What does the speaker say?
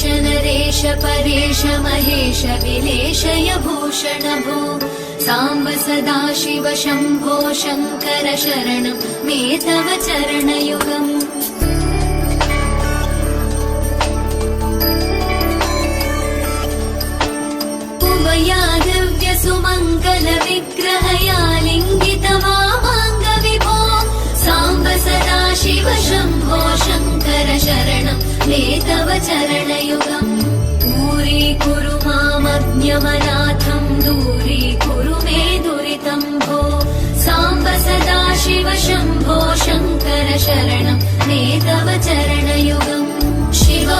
नरेश परेश महेश विलेशय भूषण भो साम्ब सदा शिव शम्भो शङ्कर शरणं मे तव चरणयुगम् उमया दिव्य सुमङ्गल विग्रहया लिङ्गित वामाङ्ग विभो साम्ब सदा शिव शम्भो शङ्कर शरणं मे तव चरणयुगम् दूरीकुरु मामज्ञमनाथं दूरीकुरु मे दुरितं भो साम्ब सदा शिव शम्भो शङ्कर शरणं मे तव चरणयुगम् शिव